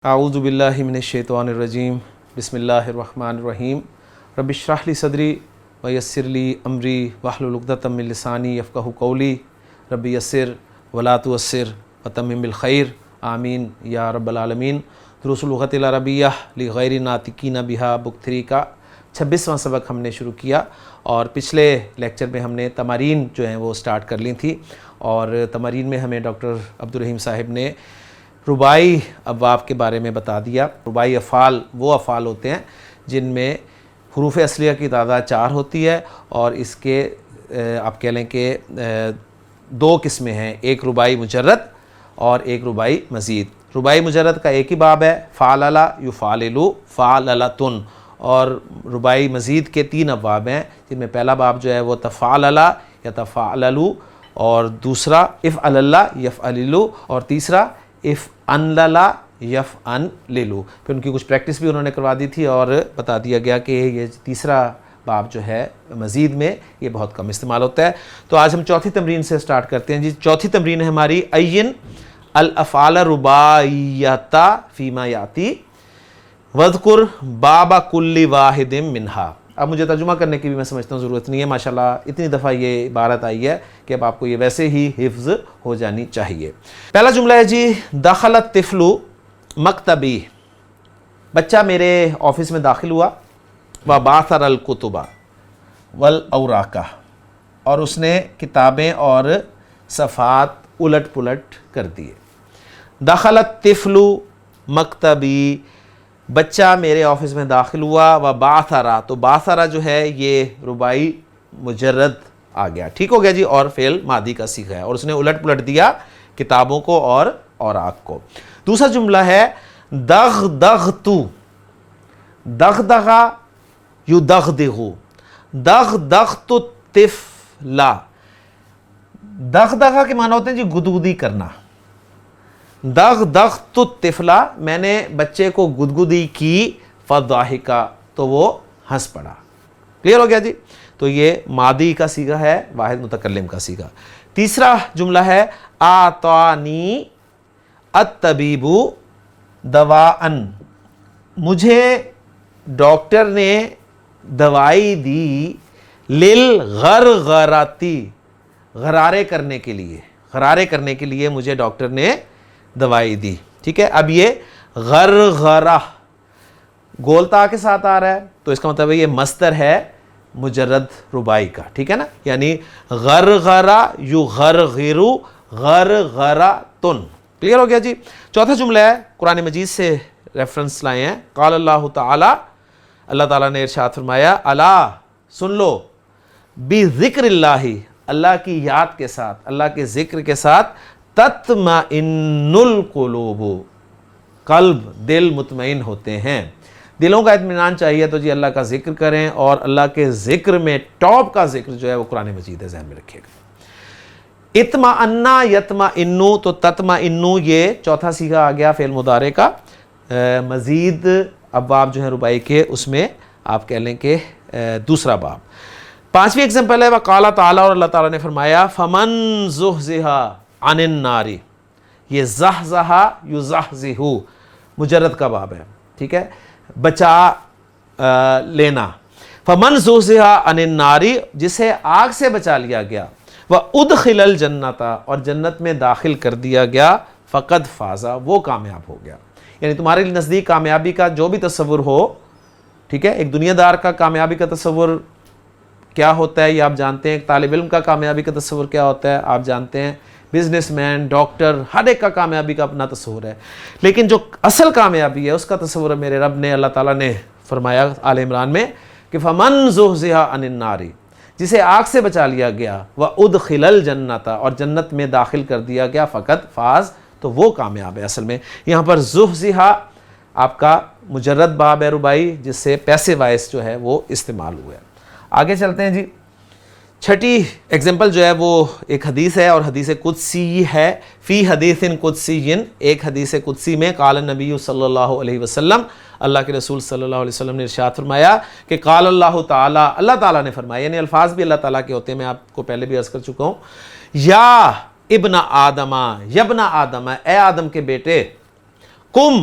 اعوذ باللہ من الشیطان الرجیم بسم اللہ الرحمن الرحیم رب اشرح لی صدری ویسر لی امری واحلل عقدۃ من لسانی یفقہوا قولی رب یسر ولا تعسر وتمم بالخیر آمین یا رب العالمین۔ دروس اللغۃ العربیہ لغیر ناطقین بہا بک 3 کا 26واں سبق ہم نے شروع کیا، اور پچھلے لیکچر میں ہم نے تمارین جو ہیں وہ سٹارٹ کر لی تھی، اور تمارین میں ہمیں ڈاکٹر عبدالرحیم صاحب نے رباعی ابواب کے بارے میں بتا دیا۔ رباعی افعال وہ افعال ہوتے ہیں جن میں حروف اصلیہ کی تعداد 4 ہوتی ہے، اور اس کے آپ کہہ لیں کہ 2 قسمیں ہیں، ایک رباعی مجرد اور ایک رباعی مزید۔ رباعی مجرد کا ایک ہی باب ہے، فعلل یفعلل فعللۃ، اور رباعی مزید کے 3 ابواب ہیں، جن میں پہلا باب جو ہے وہ تفعلل یتفعلل، اور دوسرا افعلل یفعلل، اور تیسرا افعنلل یفعنلل۔ پھر ان کی کچھ پریکٹس بھی انہوں نے کروا دی تھی، اور بتا دیا گیا کہ یہ تیسرا باب جو ہے مزید میں یہ بہت کم استعمال ہوتا ہے۔ تو آج ہم چوتھی تمرین سے سٹارٹ کرتے ہیں جی۔ چوتھی تمرین ہے ہماری عین الافعال رباعیۃ فیما یاتی واذکر باب کل واحد منہا۔ اب مجھے ترجمہ کرنے کی بھی میں سمجھتا ہوں ضرورت نہیں ہے، ماشاءاللہ اتنی دفعہ یہ عبارت آئی ہے کہ اب آپ کو یہ ویسے ہی حفظ ہو جانی چاہیے۔ پہلا جملہ ہے جی، دخل الطفل مکتبی، بچہ میرے آفس میں داخل ہوا، وباثر الکتب والاوراق، اور اس نے کتابیں اور صفحات الٹ پلٹ کر دیے۔ دخل الطفل مکتبی، بچہ میرے آفس میں داخل ہوا، وباثرا، تو باثرا جو ہے یہ رباعی مجرد آ گیا، ٹھیک ہو گیا جی، اور فعل ماضی کا صیغہ ہے، اور اس نے الٹ پلٹ دیا کتابوں کو اور اوراق کو۔ دوسرا جملہ ہے دغدغت، دغدغا یدغدغ، دغدغت الطفل، دغدغا کے معنی ہوتے ہیں جی گدگدی کرنا۔ دغدغت الطفل، میں نے بچے کو گدگدی کی، فضحک، تو وہ ہنس پڑا۔ کلیئر ہو گیا جی؟ تو یہ ماضی کا صیغہ ہے، واحد متکلم کا صیغہ۔ تیسرا جملہ ہے آتانی الطبیب دواء، مجھے ڈاکٹر نے دوائی دی، للغرغراتی، غرارے کرنے کے لیے، غرارے کرنے کے لیے مجھے ڈاکٹر نے دوائی دی، ٹھیک ہے۔ اب یہ غرغرہ گولتا کے ساتھ آ رہا ہے، تو اس کا مطلب ہے یہ مصدر ہے مجرد رباعی کا، ٹھیک ہے نا، یعنی غرغرہ یغرغر غرغرۃ۔ کلیئر ہو گیا جی؟ چوتھا جملہ ہے، قرآن مجید سے ریفرنس لائے ہیں، قال اللہ تعالی، اللہ تعالیٰ نے ارشاد فرمایا، الا سن لو، بذکر اللہ، اللہ کی یاد کے ساتھ، اللہ کے ذکر کے ساتھ، تطمئن القلوب، قلب دل مطمئن ہوتے ہیں۔ دلوں کا اطمینان چاہیے تو جی اللہ کا ذکر کریں، اور اللہ کے ذکر میں ٹاپ کا ذکر جو ہے وہ قرآن مجید ہے، ذہن میں رکھیے گا۔ اطمئنا یطمئنو، تو تطمئنو یہ چوتھا صیغہ آ گیا فعل مضارع کا۔ مزید ابواب جو ہیں رباعی کے، اس میں آپ کہہ لیں کہ دوسرا باب۔ پانچویں ایگزامپل ہے، وقال تعالی، اور اللہ تعالیٰ نے فرمایا، فمن زحزح عن النار، یہ زحزح یزحزح مجرد کا باب ہے، ٹھیک ہے، بچا لینا۔ فمن زحزح عن النار، جسے آگ سے بچا لیا گیا، وادخل الجنۃ، اور جنت میں داخل کر دیا گیا، فقد فاز، وہ کامیاب ہو گیا۔ یعنی تمہارے نزدیک کامیابی کا جو بھی تصور ہو، ٹھیک ہے، ایک دنیا دار کا کامیابی کا تصور کیا ہوتا ہے یہ آپ جانتے ہیں، ایک طالب علم کا کامیابی کا تصور کیا ہوتا ہے آپ جانتے ہیں، بزنس مین، ڈاکٹر، ہر ایک کا کامیابی کا اپنا تصور ہے، لیکن جو اصل کامیابی ہے اس کا تصور میرے رب نے، اللہ تعالیٰ نے فرمایا آل عمران میں کہ فمن زحزح عن النار، جسے آگ سے بچا لیا گیا، وادخل الجنۃ، اور جنت میں داخل کر دیا گیا، فقط فاز، تو وہ کامیاب ہے۔ اصل میں یہاں پر زحزح آپ کا مجرد باب ہے رباعی، جس سے پیسے وائس جو ہے وہ استعمال ہوا ہے۔ آگے چلتے ہیں جی۔ چھٹی ایگزامپل جو ہے وہ ایک حدیث ہے، اور حدیث قدسی ہے، فی حدیث قدسی، ایک حدیث قدسی میں قال النبی صلی اللہ علیہ وسلم، اللہ کے رسول صلی اللہ علیہ وسلم نے ارشاد فرمایا کہ قال اللہ تعالیٰ، اللہ تعالیٰ نے فرمایا، یعنی الفاظ بھی اللہ تعالیٰ کے ہوتے ہیں، میں آپ کو پہلے بھی عرض کر چکا ہوں، یا ابن آدم، یبن آدم، اے آدم کے بیٹے، قم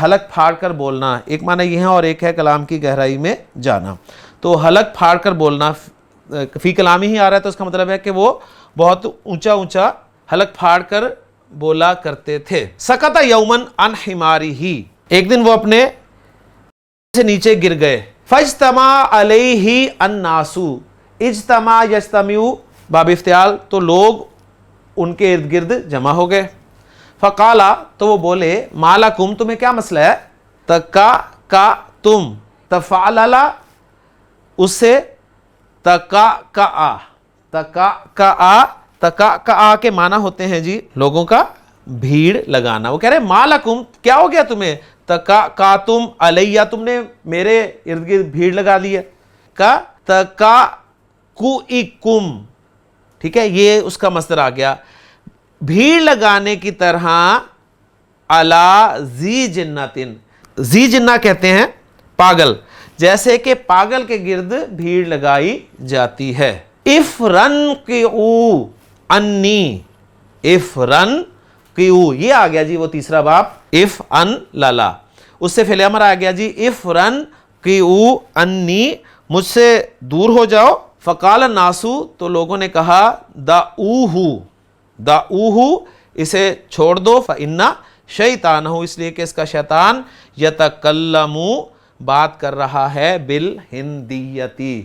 حلق پھاڑ کر بولنا، ایک معنی یہ ہے اور ایک ہے کلام کی گہرائی میں جانا. تو حلق پھاڑ کر بولنا فی کلامی ہی آ رہا ہے، تو اس کا مطلب ہے کہ وہ بہت اونچا اونچا حلق پھاڑ کر بولا کرتے تھے. سقط یومن عن حمارہ، ایک دن وہ اپنے سے نیچے گر گئے. فاجتمع علیہ الناس، اجتماع یجتمع باب افتعال، تو لوگ ان کے ارد گرد جمع ہو گئے. فقالا، تو وہ بولے، مالکم، تمہیں کیا مسئلہ ہے؟ تکا تم، تفعللا اس سے تکا کے معنی ہوتے ہیں جی لوگوں کا بھیڑ لگانا. وہ کہہ رہے مالکم، کیا ہو گیا تمہیں؟ تکا تم علیہ، تم نے میرے ارد گرد بھیڑ لگا لی ہے. کا تکا کوئکم، ٹھیک ہے، یہ اس کا مصدر آ گیا. بھیڑ لگانے کی طرح علی ذی جنتن، ذی جنہ کہتے ہیں پاگل، جیسے کہ پاگل کے گرد بھیڑ لگائی جاتی ہے. افرنقعوا انی، افرنقعوا، یہ آ گیا جی وہ تیسرا باب، اف ان لالا، اس سے فعل امر آ گیا جی افرنقعوا انی، مجھ سے دور ہو جاؤ. فقال الناس، تو لوگوں نے کہا دعوہ، اسے چھوڑ دو. فإن شیطانہ، اس لیے کہ اس کا شیطان یتکلم، بات کر رہا ہے بالہندیتی،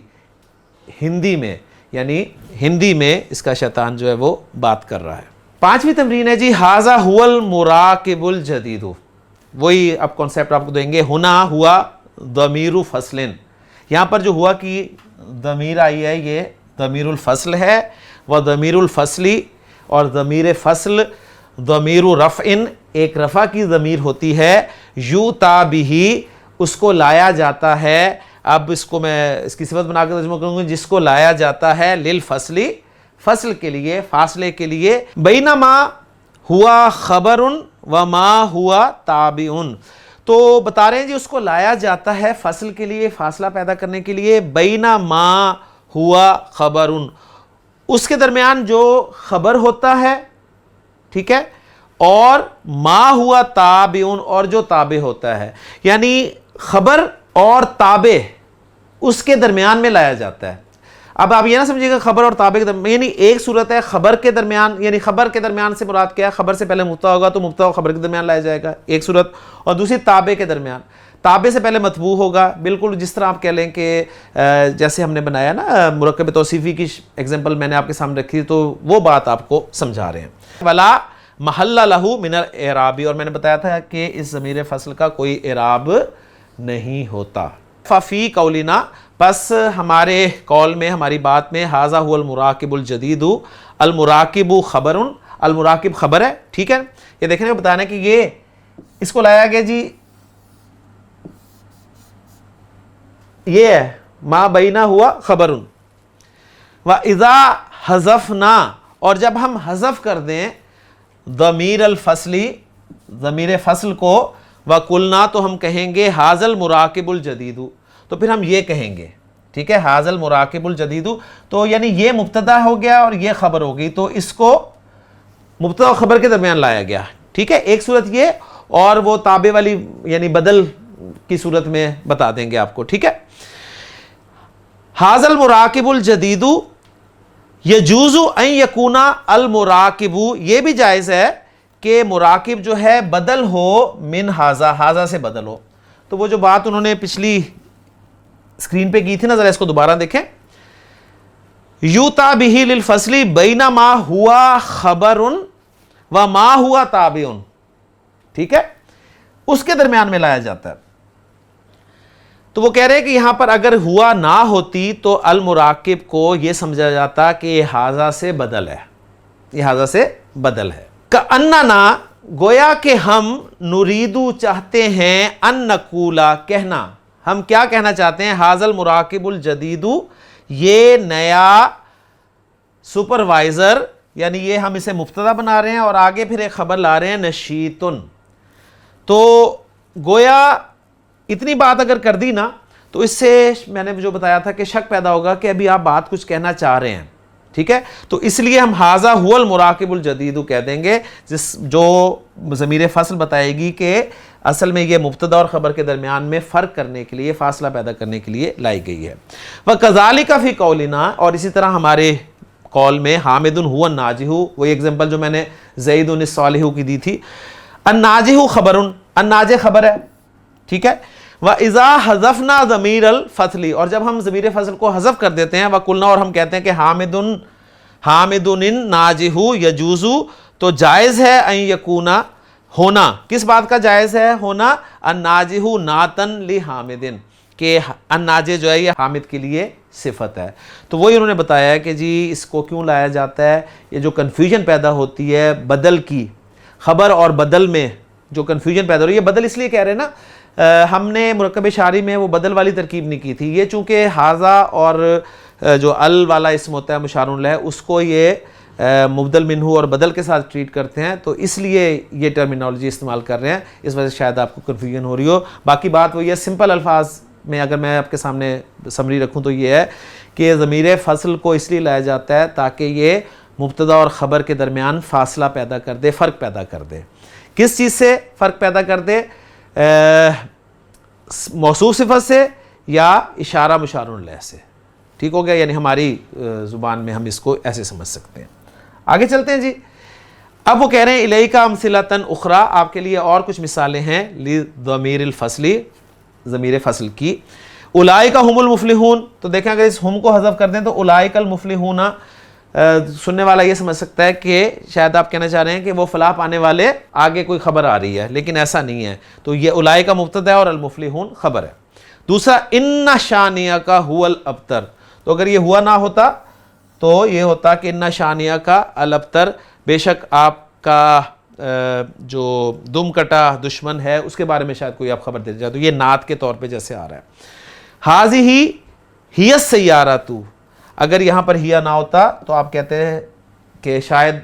ہندی میں، یعنی ہندی میں اس کا شیطان جو ہے وہ بات کر رہا ہے. پانچویں تمرین ہے جی ھذا ھو المراقب الجدید، وہی اب کانسیپٹ آپ کو دیں گے. ہنا ہوا ضمیر فصل، یہاں پر جو ہوا کی ضمیر آئی ہے یہ ضمیر الفصل ہے. وہ ضمیر الفصلی، اور ضمیر فصل ضمیر رفع، ایک رفع کی ضمیر ہوتی ہے. یوتا بہ، اس کو لایا جاتا ہے. اب اس کو میں اس کی صفت بنا کے ترجمہ کروں گا، جس کو لایا جاتا ہے للفصلی، فصل کے لیے، فاصلے کے لیے. بینما ہوا خبر وما ہوا تابع، تو بتا رہے ہیں جی اس کو لایا جاتا ہے فصل کے لیے، فاصلہ پیدا کرنے کے لیے. بینما ہوا خبر، اس کے درمیان جو خبر ہوتا ہے، ٹھیک ہے، اور ما ہوا تابع، اور جو تابع ہوتا ہے، یعنی خبر اور تابع اس کے درمیان میں لایا جاتا ہے. اب آپ یہ نہ سمجھیے گا خبر اور تابع کے درمیان، یعنی ایک صورت ہے خبر کے درمیان، یعنی خبر کے درمیان سے مراد کیا ہے؟ خبر سے پہلے مبتدا ہوگا تو مبتدا و خبر کے درمیان لایا جائے گا، ایک صورت. اور دوسری تابع کے درمیان، تابع سے پہلے متبوع ہوگا، بالکل جس طرح آپ کہہ لیں کہ جیسے ہم نے بنایا نا مرکب توصیفی کی ایگزامپل میں نے آپ کے سامنے رکھی، تو وہ بات آپ کو سمجھا رہے ہیں. ولا محل لہ من الاعراب، اور میں نے بتایا تھا کہ اس ضمیر فصل کا کوئی اعراب نہیں ہوتا. ففی قولنا، پس ہمارے قول میں، ہماری بات میں، ھذا ھو المراقب الجدید، المراقب خبر، المراقب خبر ہے، ٹھیک ہے. یہ دیکھنے میں بتانا کہ یہ اس کو لایا گیا جی، یہ ہے ما بینہ ہوا خبر. وَإِذَا حَذَفْنَا، اور جب ہم حذف کر دیں ضمیر الفصلی، ضمیر فصل کو، وَقُلْنَا، تو ہم کہیں گے ھذا المراقب الجدید، تو پھر ہم یہ کہیں گے، ٹھیک ہے، ھذا المراقب الجدید، تو یعنی یہ مبتدا ہو گیا اور یہ خبر ہو گئی، تو اس کو مبتدا و خبر کے درمیان لایا گیا، ٹھیک ہے. ایک صورت یہ، اور وہ تابع والی یعنی بدل کی صورت میں بتا دیں گے آپ کو، ٹھیک ہے. ھذا المراقب الجدید یجوز ان یکون المراقب، یہ بھی جائز ہے کہ مراقب جو ہے بدل ہو من ھذا، ھذا سے بدل ہو. تو وہ جو بات انہوں نے پچھلی اسکرین پہ کی تھی نا، ذرا اس کو دوبارہ دیکھیں. یوتا بہ للفصل بینما ہوا خبر وما ہوا تابع، ٹھیک ہے، اس کے درمیان میں لایا جاتا ہے. تو وہ کہہ رہے ہیں کہ یہاں پر اگر ہوا نہ ہوتی تو المراقب کو یہ سمجھا جاتا کہ یہ ھذا سے بدل ہے، یہ ھذا سے بدل ہے. کأننا، گویا کہ ہم نریدو چاہتے ہیں، ان نقولا کہنا، ہم کیا کہنا چاہتے ہیں؟ ھذا المراقب الجدید، یہ نیا سپروائزر، یعنی یہ ہم اسے مبتدا بنا رہے ہیں اور آگے پھر ایک خبر لا رہے ہیں نشیطن. تو گویا اتنی بات اگر کر دی نا، تو اس سے میں نے جو بتایا تھا کہ شک پیدا ہوگا کہ ابھی آپ بات کچھ کہنا چاہ رہے ہیں، ٹھیک ہے. تو اس لیے ہم ھذا ھو المراقب الجدید کہہ دیں گے, جو ضمیر فصل بتائے گی کہ اصل میں یہ مبتدا اور خبر کے درمیان میں فرق کرنے کے لیے, فاصلہ پیدا کرنے کے لیے لائی گئی ہے. وَكَذَلِكَ فِي قَوْلِنَا, اور اسی طرح ہمارے قول میں حامد هو الناجح, وہی ایگزامپل جو میں نے زید الصالح کی دی تھی. الناجح خبر, الناجح خبر ہے, ٹھیک ہے. وَإِذَا حَذَفْنَا ضَمِيرَ الْفَصْلِ, اور جب ہم ضمیر فصل کو حذف کر دیتے ہیں, وَقُلْنَا, اور ہم کہتے ہیں کہ حامد الناجح یجوز, تو جائز ہے ان یکونا, ہونا, کس بات کا جائز ہے ہونا, الناجح نعتاً لحامد, کہ الناجح جو ہے یہ حامد کے لیے صفت ہے. تو وہی انہوں نے بتایا ہے کہ جی اس کو کیوں لایا جاتا ہے, یہ جو کنفیوژن پیدا ہوتی ہے بدل کی, خبر اور بدل میں جو کنفیوژن پیدا ہو رہی ہے, بدل اس لیے کہہ رہے ہیں نا, ہم نے مرکب شعری میں وہ بدل والی ترکیب نہیں کی تھی, یہ چونکہ ھذا اور جو ال والا اسم ہوتا ہے مشار الیہ, اس کو یہ مبدل منہ اور بدل کے ساتھ ٹریٹ کرتے ہیں, تو اس لیے یہ ٹرمینالوجی استعمال کر رہے ہیں, اس وجہ سے شاید آپ کو کنفیوژن ہو رہی ہو. باقی بات وہ یہ سمپل الفاظ میں اگر میں آپ کے سامنے سمری رکھوں تو یہ ہے کہ ضمیر فصل کو اس لیے لایا جاتا ہے تاکہ یہ مبتدا اور خبر کے درمیان فاصلہ پیدا کر دے, فرق پیدا کر دے. کس چیز سے فرق پیدا کر دے, موصوف صفت سے یا اشارہ مشار الیہ سے, ٹھیک ہو گیا. یعنی ہماری زبان میں ہم اس کو ایسے سمجھ سکتے ہیں. آگے چلتے ہیں جی. اب وہ کہہ رہے ہیں الیک امثلۃ اخری, آپ کے لیے اور کچھ مثالیں ہیں لضمیر الفصل, ضمیر فصل کی. اولئک هم المفلحون, تو دیکھیں اگر اس ہم کو حذف کر دیں تو اولئک المفلحون, سننے والا یہ سمجھ سکتا ہے کہ شاید آپ کہنا چاہ رہے ہیں کہ وہ فلاح پانے والے, آگے کوئی خبر آ رہی ہے, لیکن ایسا نہیں ہے. تو یہ اولئک مبتدا ہے اور المفلحون خبر ہے. دوسرا ان شانیک هو الابتر, تو اگر یہ ہوا نہ ہوتا تو یہ ہوتا کہ ان شانیک الابتر, بے شک آپ کا جو دم کٹا دشمن ہے اس کے بارے میں شاید کوئی آپ خبر دے جائے, تو یہ نعت کے طور پہ جیسے آ رہا ہے. ھذہ ہی السیارۃ, اگر یہاں پر ہیا نہ ہوتا تو آپ کہتے ہیں کہ شاید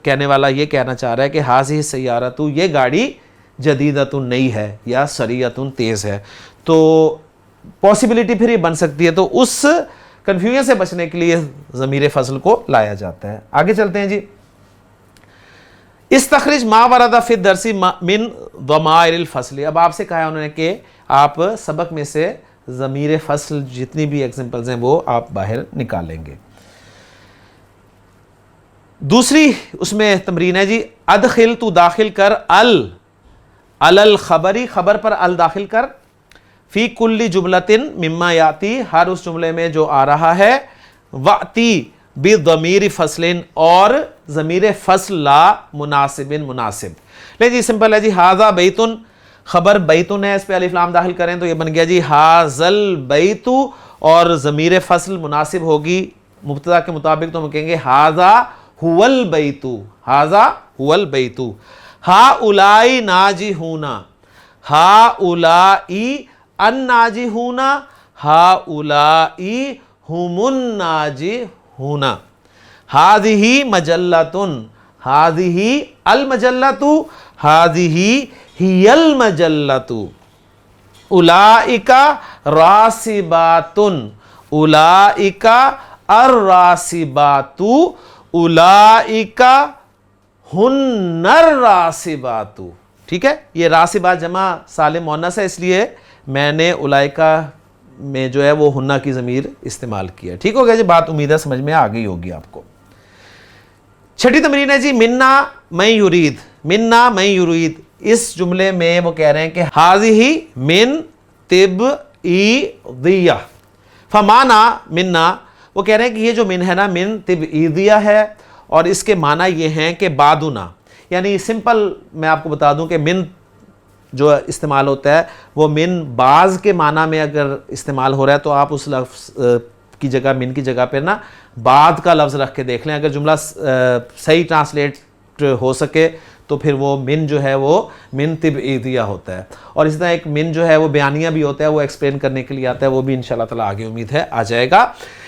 کہنے والا یہ کہنا چاہ رہا ہے کہ ھذہ السیارۃ, یہ گاڑی جدیدۃ نئی ہے یا سریعۃ تیز ہے. تو پاسبلٹی پھر یہ بن سکتی ہے, تو اس کنفیوژن سے بچنے کے لیے ضمیر فصل کو لایا جاتا ہے. آگے چلتے ہیں جی. استخرج ما ورد فی الدرس من ضمائر الفصل, اب آپ سے کہا ہے انہوں نے کہ آپ سبق میں سے ضمیر فصل جتنی بھی ایگزامپلز ہیں وہ آپ باہر نکالیں گے. دوسری اس میں تمرین ہے جی, ادخل, تو داخل کر, الخبری, خبر پر ال داخل کر, فی کل جملۃ مما یاتی, ہر اس جملے میں جو آ رہا ہے, واتی بضمیر فصل, اور ضمیر فصل لا مناسب, مناسب. لے جی سمپل ہے جی, ھذا بیت, خبر بیتن ہے, اس پہ الف لام داخل کریں تو یہ بن گیا جی ھذل بیت, اور ضمیر فصل مناسب ہوگی مبتدا کے مطابق, تو ہم کہیں گے ھذا ھو البیت, ھذا ھو البیت. ھؤلاء ناجحون, ھؤلاء الناجحون, ھؤلاء ھم الناجحون. ھذہ مجلۃ, ھذہ المجلۃ, ھذہ ہی المجلۃ. اولئک راسبات, اولئک الراسبات, اولئک ہن الراسبات. ٹھیک ہے, یہ راسبات جمع سالم مؤنث ہے, اس لیے میں نے اولئک میں جو ہے وہ ہنہ کی ضمیر استعمال کیا. ٹھیک ہو گیا جی, بات امید ہے سمجھ میں آ گئی ہوگی آپ کو. چھٹی تمرین ہے جی, منا من یرید, منا من یرید, اس جملے میں وہ کہہ رہے ہیں کہ ھذہ من تبعیضیہ, فمانا منا, وہ کہہ رہے ہیں کہ یہ جو من ہے نا, من تبعیضیہ ہے, اور اس کے معنی یہ ہیں کہ بعدنا, یعنی سمپل میں آپ کو بتا دوں کہ من جو استعمال ہوتا ہے وہ من بعض کے معنی میں اگر استعمال ہو رہا ہے تو آپ اس لفظ کی جگہ, من کی جگہ پہ نا بعد کا لفظ رکھ کے دیکھ لیں. اگر جملہ صحیح ٹرانسلیٹ ہو سکے تو پھر وہ من جو ہے وہ من تبعیضیہ ہوتا ہے. اور اسی طرح ایک من جو ہے وہ بیانیہ بھی ہوتا ہے, وہ ایکسپلین کرنے کے لیے آتا ہے, وہ بھی انشاءاللہ تعالیٰ آگے امید ہے آ جائے گا.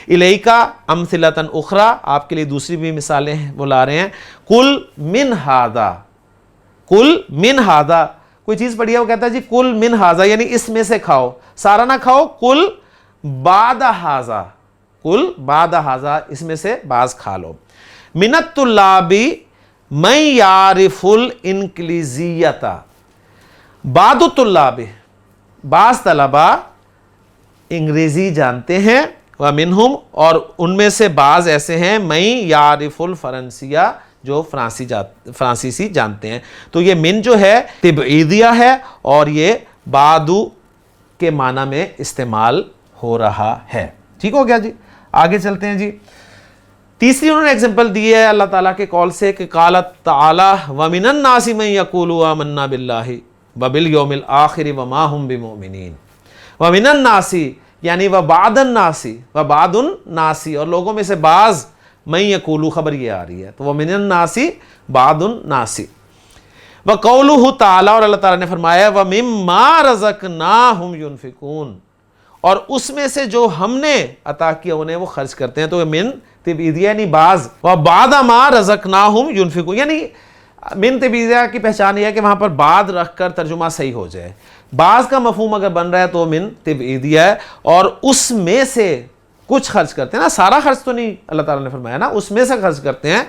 الیک امثلۃ اخری, آپ کے لیے دوسری بھی مثالیں وہ لا رہے ہیں. کل من ھذا, کل من ھذا, کوئی چیز پڑھی ہے وہ کہتا ہے جی کل من ھذا, یعنی اس میں سے کھاؤ, سارا نہ کھاؤ, کل بعد ھذا, کل بعد ھذا، اس میں سے بعض کھا لو. من الطلاب من یعرف الانگلیزیۃ، بعض الطلاب، بعض طلبہ انگریزی جانتے ہیں، ومنہم، اور ان میں سے بعض ایسے ہیں، من یعرف الفرنسیہ، جو فرانسیسی جانتے ہیں. تو یہ من جو ہے تبعیدیہ ہے اور یہ بعدو کے معنی میں استعمال ہو رہا ہے. ٹھیک ہو گیا جی. آگے چلتے ہیں جی. تیسری انہوں نے ایگزامپل دی ہے اللہ تعالیٰ کے قول سے کہ قالت تعالی وَمِنَ النَّاسِ مَن يَقُولُ آمَنَّا بِاللَّهِ وَبِالْيَوْمِ الْآخِرِ وَمَا هُمْ بِمُؤْمِنِينَ. وَمِنَ النَّاسِ یعنی وَبَعْدَ النَّاسِ، وَبَعْدُ النَّاسِ، اور لوگوں میں سے بعض، مَن يَقُولُ خبر یہ آ رہی ہے، تو وَمِنَ النَّاسِ بَعْدُ النَّاسِ. وَقَوْلُهُ تعالیٰ، اور اللہ تعالیٰ نے فرمایا وَمِمَّا رَزَقْنَاهُمْ يُنْفِقُونَ، اور اس میں سے جو ہم نے عطا کیا انہیں وہ خرچ کرتے ہیں. تو من تبعیدیہ یعنی بعض، وَبَعْدَ مَا رَزَقْنَاهُمْ يُنْفِقُونَ، یعنی من تبعیدیہ کی پہچان یہ ہے کہ وہاں پر بعد رکھ کر ترجمہ صحیح ہو جائے. بعض کا مفہوم اگر بن رہا ہے تو من تبعیدیہ ہے، اور اس میں سے کچھ خرچ کرتے ہیں نا، سارا خرچ تو نہیں اللہ تعالیٰ نے فرمایا نا، اس میں سے خرچ کرتے ہیں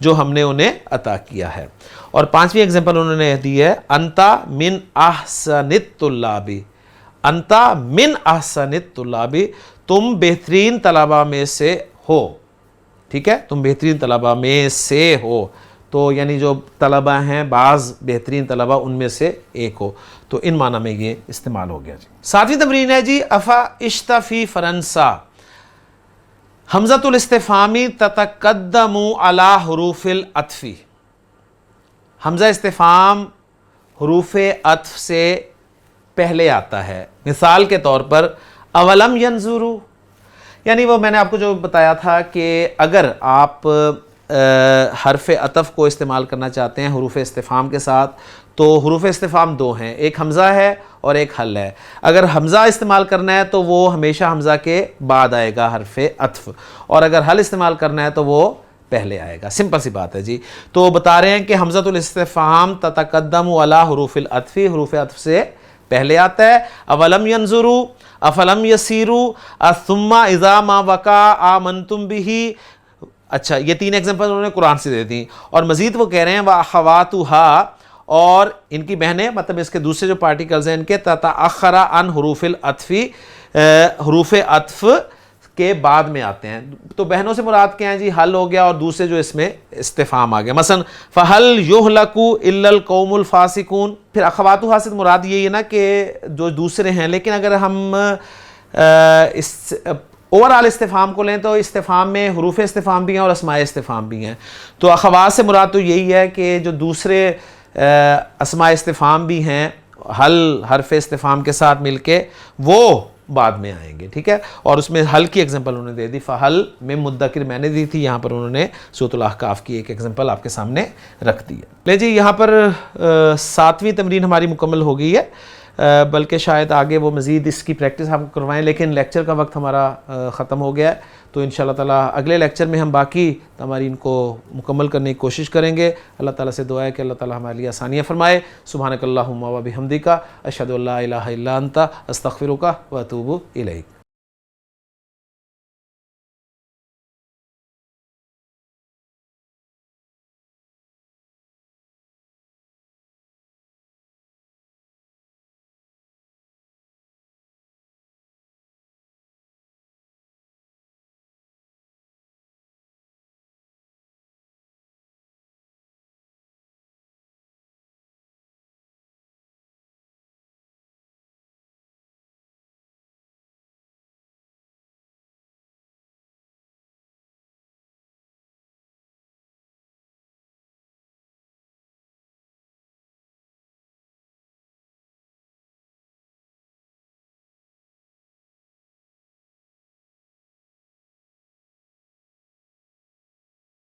جو ہم نے انہیں عطا کیا ہے. اور پانچویں ایگزامپل انہوں نے دی ہے انتا من احسن الطلاب، انتا من احسن الطلاب، تم بہترین طلباء میں سے ہو. ٹھیک ہے، تم بہترین طلباء میں سے ہو، تو یعنی جو طلباء ہیں بعض بہترین طلباء ان میں سے ایک ہو. تو ان معنی میں یہ استعمال ہو گیا جی. ساتویں تمرین ہے جی افا عشت فی فرنسا، حمزۃ الاستفہامی تتقدم علی حروف العطف. حمزہ استفہام حروف عطف سے پہلے آتا ہے. مثال کے طور پر اولم ینظروا، یعنی وہ میں نے آپ کو جو بتایا تھا کہ اگر آپ حرف عطف کو استعمال کرنا چاہتے ہیں حروف استفہام کے ساتھ تو حروف استفہام دو ہیں، ایک حمزہ ہے اور ایک حل ہے. اگر حمزہ استعمال کرنا ہے تو وہ ہمیشہ حمزہ کے بعد آئے گا حرف عطف، اور اگر حل استعمال کرنا ہے تو وہ پہلے آئے گا. سمپل سی بات ہے جی. تو بتا رہے ہیں کہ حمزۃ الاستفہام تتقدم علی حروف العطف، حروف عطف سے پہلے آتا ہے. اولم ینظروا، افلم یسیروا، ثم اذا ما وقع آمنتم به. اچھا، یہ تین ایگزامپل انہوں نے قرآن سے دے دی. اور مزید وہ کہہ رہے ہیں وَأَخَوَاتُهَا، اور ان کی بہنیں، مطلب اس کے دوسرے جو پارٹیکلز ہیں ان کے تتأخر عن حروف العطف، حروف عطف کے بعد میں آتے ہیں. تو بہنوں سے مراد کیا ہیں جی؟ حل ہو گیا، اور دوسرے جو اس میں استفہام آ گیا. مثلا فَهَلْ يُهْلَكُ إِلَّا الْقَوْمُ الْفَاسِقُونَ. پھر اخواتها سے مراد یہی ہے نا کہ جو دوسرے ہیں، لیکن اگر ہم اس اوورال استفہام کو لیں تو استفہام میں حروف استفہام بھی ہیں اور اسماء استفہام بھی ہیں. تو اخوات سے مراد تو یہی ہے کہ جو دوسرے اسماء استفہام بھی ہیں حل حرف استفہام کے ساتھ مل کے، وہ بعد میں آئیں گے. ٹھیک ہے، اور اس میں حل کی ایگزامپل انہوں نے دے دی. فحل میں مدکر میں نے دی تھی، یہاں پر انہوں نے سورۃ الاحقاف کی ایک ایگزامپل آپ کے سامنے رکھ دی ہے. لے جی، یہاں پر ساتویں تمرین ہماری مکمل ہو گئی ہے، بلکہ شاید آگے وہ مزید اس کی پریکٹس ہم کروائیں، لیکن لیکچر کا وقت ہمارا ختم ہو گیا ہے. تو انشاءاللہ تعالیٰ اگلے لیکچر میں ہم باقی تمارین کو مکمل کرنے کی کوشش کریں گے. اللہ تعالیٰ سے دعا ہے کہ اللہ تعالیٰ ہمارے لیے آسانیاں فرمائے. سبحانک اللہم و بحمدک، اشہد ان لا الہ الا انت، استغفرک و اتوب الیک.